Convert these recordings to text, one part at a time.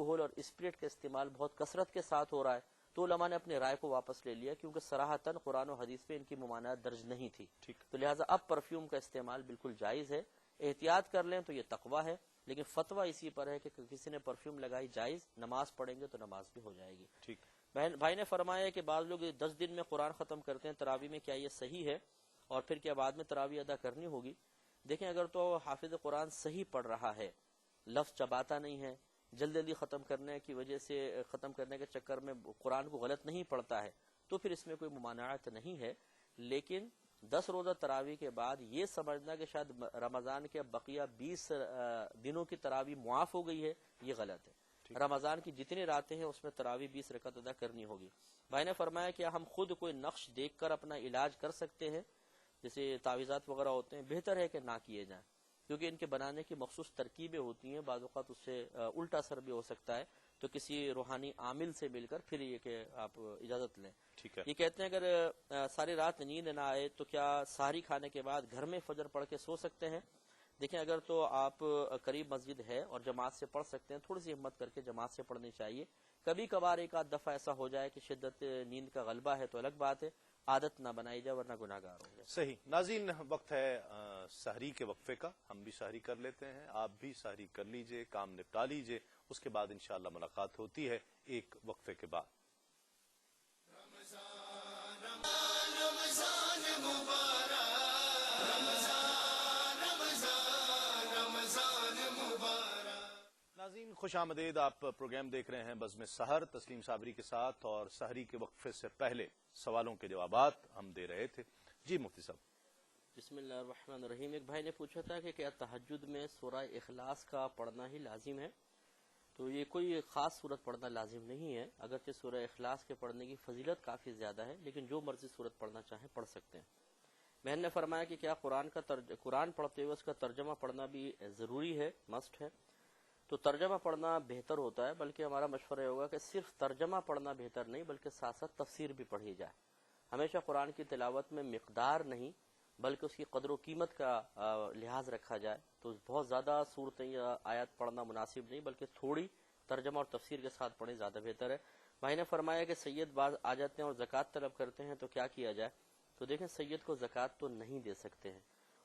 Alcohol اور spirit کا استعمال بہت کثرت کے ساتھ ہو رہا ہے، تو علماء نے اپنے رائے کو واپس لے لیا، کیونکہ صراحتاً قرآن و حدیث میں ان کی ممانعت درج نہیں تھی، تو لہٰذا اب پرفیوم کا استعمال بالکل جائز ہے، احتیاط کر لیں تو یہ تقویٰ ہے، لیکن فتویٰ اسی پر ہے کہ کسی نے پرفیوم لگائی جائز، نماز پڑھیں گے تو نماز بھی ہو جائے گی۔ بھائی نے فرمایا کہ بعض لوگ 10 دن میں قرآن ختم کرتے ہیں تراویح میں، کیا یہ صحیح ہے اور پھر کیا بعد میں تراویح ادا کرنی ہوگی؟ دیکھیں، اگر تو حافظ قرآن صحیح پڑھ رہا ہے، لفظ چباتا نہیں ہے، جلدی ختم کرنے کی وجہ سے، ختم کرنے کے چکر میں قرآن کو غلط نہیں پڑھتا ہے، تو پھر اس میں کوئی ممانعت نہیں ہے، لیکن 10 روزہ تراویح کے بعد یہ سمجھنا کہ شاید رمضان کے بقیہ 20 دنوں کی تراویح معاف ہو گئی ہے، یہ غلط ہے۔ رمضان کی جتنی راتیں ہیں اس میں تراویح 20 رکعت ادا کرنی ہوگی۔ بھائی نے فرمایا کہ ہم خود کوئی نقش دیکھ کر اپنا علاج کر سکتے ہیں، جیسے تعویذات وغیرہ ہوتے ہیں، بہتر ہے کہ نہ کیے جائیں، کیونکہ ان کے بنانے کی مخصوص ترکیبیں ہوتی ہیں، بعض اوقات اس سے الٹا اثر بھی ہو سکتا ہے، تو کسی روحانی عامل سے مل کر پھر یہ کہ آپ اجازت لیں۔ یہ کہتے ہیں اگر ساری رات نیند نہ آئے تو کیا سحری کھانے کے بعد گھر میں فجر پڑھ کے سو سکتے ہیں؟ دیکھیں، اگر تو آپ قریب مسجد ہے اور جماعت سے پڑھ سکتے ہیں، تھوڑی سی ہمت کر کے جماعت سے پڑھنی چاہیے۔ کبھی کبھار ایک آدھ دفعہ ایسا ہو جائے کہ شدت نیند کا غلبہ ہے تو الگ بات ہے، عادت نہ بنائی جائے ورنہ گناہ گار ہو جائے۔ صحیح ناظرین، وقت ہے سحری کے وقفے کا، ہم بھی سحری کر لیتے ہیں، آپ بھی سحری کر لیجئے، کام نپٹا لیجئے، اس کے بعد انشاءاللہ ملاقات ہوتی ہے ایک وقفے کے بعد۔ ناظرین خوش آمدید، آپ پروگرام دیکھ رہے ہیں بزم سحر تسلیم صابری کے ساتھ، اور سحری کے وقفے سے پہلے سوالوں کے جوابات ہم دے رہے تھے۔ جی مفتی صاحب۔ بسم اللہ الرحمن الرحیم۔ ایک بھائی نے پوچھا تھا کہ کیا تہجد میں سورہ اخلاص کا پڑھنا ہی لازم ہے؟ تو یہ کوئی خاص صورت پڑھنا لازم نہیں ہے، اگرچہ سورہ اخلاص کے پڑھنے کی فضیلت کافی زیادہ ہے، لیکن جو مرضی صورت پڑھنا چاہیں پڑھ سکتے ہیں۔ بہن نے فرمایا کہ کیا قرآن پڑھتے ہوئے اس کا ترجمہ پڑھنا بھی ضروری ہے، مسٹ ہے؟ تو ترجمہ پڑھنا بہتر ہوتا ہے، بلکہ ہمارا مشورہ ہوگا کہ صرف ترجمہ پڑھنا بہتر نہیں، بلکہ ساتھ ساتھ تفسیر بھی پڑھی جائے۔ ہمیشہ قرآن کی تلاوت میں مقدار نہیں بلکہ اس کی قدر و قیمت کا لحاظ رکھا جائے، تو بہت زیادہ صورتیں یا آیات پڑھنا مناسب نہیں، بلکہ تھوڑی ترجمہ اور تفسیر کے ساتھ پڑھیں زیادہ بہتر ہے۔ بھائی نے فرمایا کہ سید باز آ جاتے ہیں اور زکوٰۃ طلب کرتے ہیں تو کیا کیا جائے؟ تو دیکھیں، سید کو زکوٰۃ تو نہیں دے سکتے ہیں،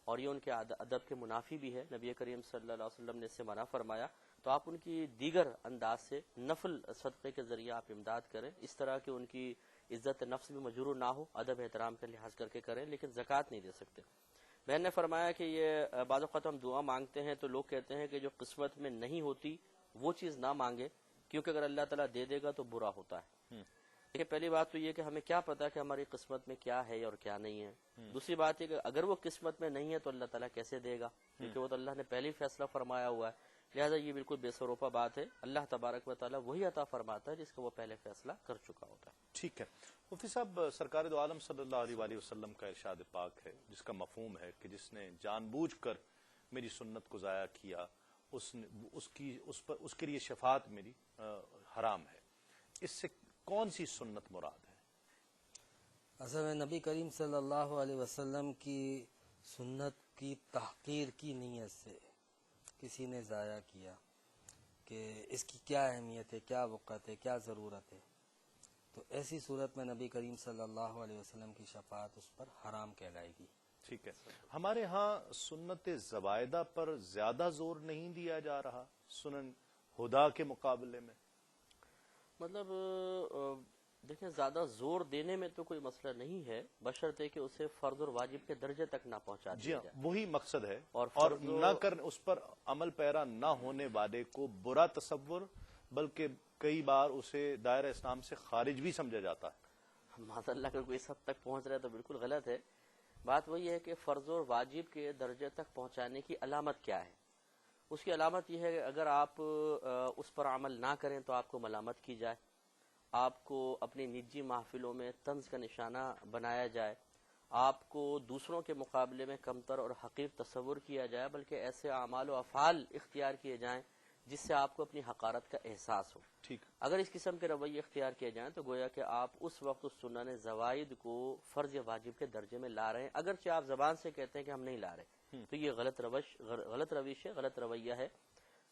اور یہ ان کے ادب کے منافی بھی ہے، نبی کریم صلی اللہ علیہ وسلم نے اس سے منع فرمایا، تو آپ ان کی دیگر انداز سے نفل صدقے کے ذریعے آپ امداد کریں، اس طرح کہ ان کی عزت نفس بھی مجروح نہ ہو، ادب احترام کا لحاظ کر کے کریں، لیکن زکوٰۃ نہیں دے سکتے۔ بہن نے فرمایا کہ یہ بعض اوقات ہم دعا مانگتے ہیں تو لوگ کہتے ہیں کہ جو قسمت میں نہیں ہوتی وہ چیز نہ مانگے، کیونکہ اگر اللہ تعالیٰ دے دے گا تو برا ہوتا ہے۔ دیکھیں، پہلی بات تو یہ کہ ہمیں کیا پتا کہ ہماری قسمت میں کیا ہے اور کیا نہیں ہے۔ دوسری بات یہ کہ اگر وہ قسمت میں نہیں ہے تو اللہ تعالیٰ کیسے دے گا، کیونکہ وہ تو اللہ نے پہلے فیصلہ فرمایا ہوا ہے، لہٰذا یہ بالکل بے سروپا بات ہے۔ اللہ تبارک و تعالیٰ وہی عطا فرماتا ہے جس کا وہ پہلے فیصلہ کر چکا ہوتا ہے۔ ٹھیک ہے مفتی صاحب، سرکار دو عالم صلی اللہ علیہ وآلہ وسلم کا ارشاد پاک ہے جس کا مفہوم ہے کہ جس نے جان بوجھ کر میری سنت کو ضائع کیا اس کے لیے شفاعت میری حرام ہے، اس سے کون سی سنت مراد ہے؟ اصل میں نبی کریم صلی اللہ علیہ وسلم کی سنت کی تحقیر کی نیت سے کسی نے ضائع کیا کہ اس کی کیا اہمیت ہے، کیا وقت ہے، کیا ضرورت ہے، تو ایسی صورت میں نبی کریم صلی اللہ علیہ وسلم کی شفاعت اس پر حرام کہلائے گی۔ ٹھیک ہے، ہمارے ہاں سنت زبائدہ پر زیادہ زور نہیں دیا جا رہا سنن ہدا کے مقابلے میں؟ مطلب دیکھیں، زیادہ زور دینے میں تو کوئی مسئلہ نہیں ہے، بشرطے کہ اسے فرض اور واجب کے درجے تک نہ پہنچا دیا جائے۔ وہی مقصد ہے، اور نہ کر اس پر عمل پیرا نہ ہونے والے کو برا تصور، بلکہ کئی بار اسے دائرہ اسلام سے خارج بھی سمجھا جاتا ہے۔ معاذ اللہ، اگر کوئی اس حد تک پہنچ رہا ہے تو بالکل غلط ہے۔ بات وہی ہے کہ فرض اور واجب کے درجے تک پہنچانے کی علامت کیا ہے؟ اس کی علامت یہ ہے کہ اگر آپ اس پر عمل نہ کریں تو آپ کو ملامت کی جائے، آپ کو اپنی نجی محفلوں میں طنز کا نشانہ بنایا جائے، آپ کو دوسروں کے مقابلے میں کمتر اور حقیر تصور کیا جائے، بلکہ ایسے اعمال و افعال اختیار کیے جائیں جس سے آپ کو اپنی حقارت کا احساس ہو۔ ٹھیک، اگر اس قسم کے رویے اختیار کیے جائیں تو گویا کہ آپ اس وقت اس سنن زوائد کو فرض یا واجب کے درجے میں لا رہے ہیں، اگرچہ آپ زبان سے کہتے ہیں کہ ہم نہیں لا رہے، تو یہ غلط روش ہے، غلط رویہ ہے۔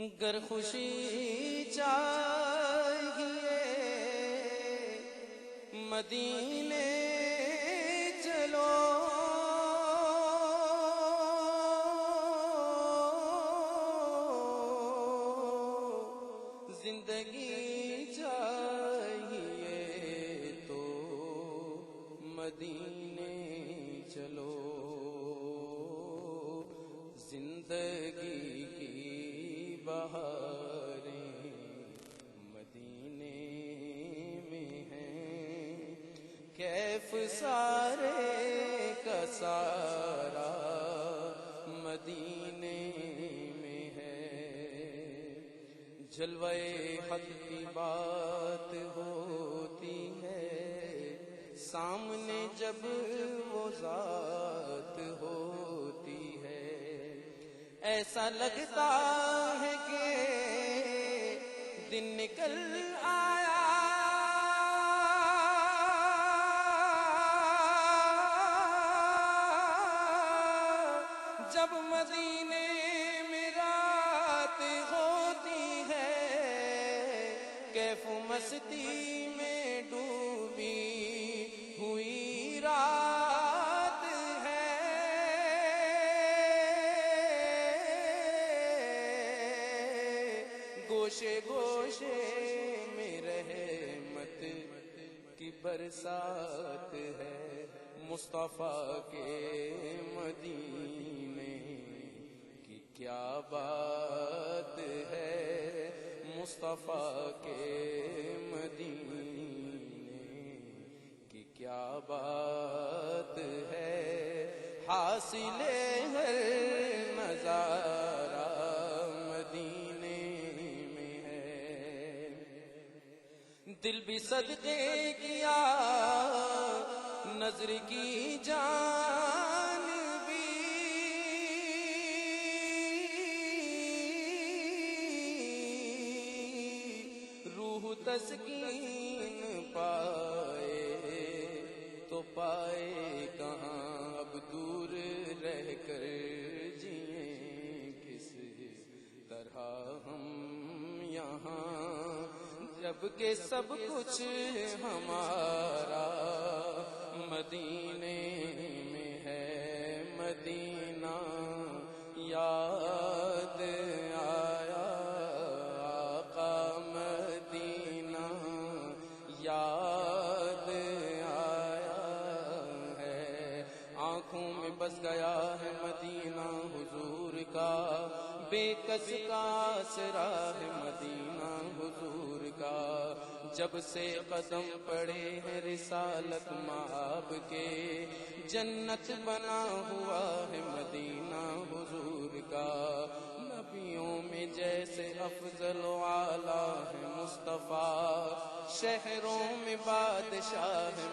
گر خوشی چاہیے مدینے چلو، زندگی چاہیے تو مدینے چلو، زندگی کی بہاریں مدینے میں ہیں، کیف سارے کا سارا مدینے میں ہے، جلوے حق کی بات ہوتی ہے، سامنے جب وہ ذات ہوتی ہے، ایسا لگتا ہے کہ دن نکل آیا، جب مدینے میں رات ہوتی ہے، کیف و مستی میں ڈوبی ہوئی رات ہے، گوشے گوشے میں رحمت کی برسات ہے، مصطفیٰ کے مدینے کی کیا بات ہے، مصطفیٰ کے مدینے کی کیا بات ہے، حاصل ہر نظارہ مدینے میں ہے، دل بھی صدقے کیا نظر کی جان بھی، روح تسکین پائے تو پائے کہاں، اب دور رہ کر جئیں کس طرح ہم یہاں، جب کہ سب کچھ ہمارا مدینے میں ہے، مدینہ یاد آیا آقا، مدینہ یاد آیا ہے، آنکھوں میں بس گیا ہے مدینہ حضور کا، بے کس کا آسرا ہے مدینہ حضور کا، جب سے قدم پڑے ہیں رسالت مآب کے، جنت بنا ہوا ہے مدینہ حضور کا، نبیوں میں جیسے افضل و اعلیٰ ہے مصطفیٰ، شہروں میں بادشاہ ہے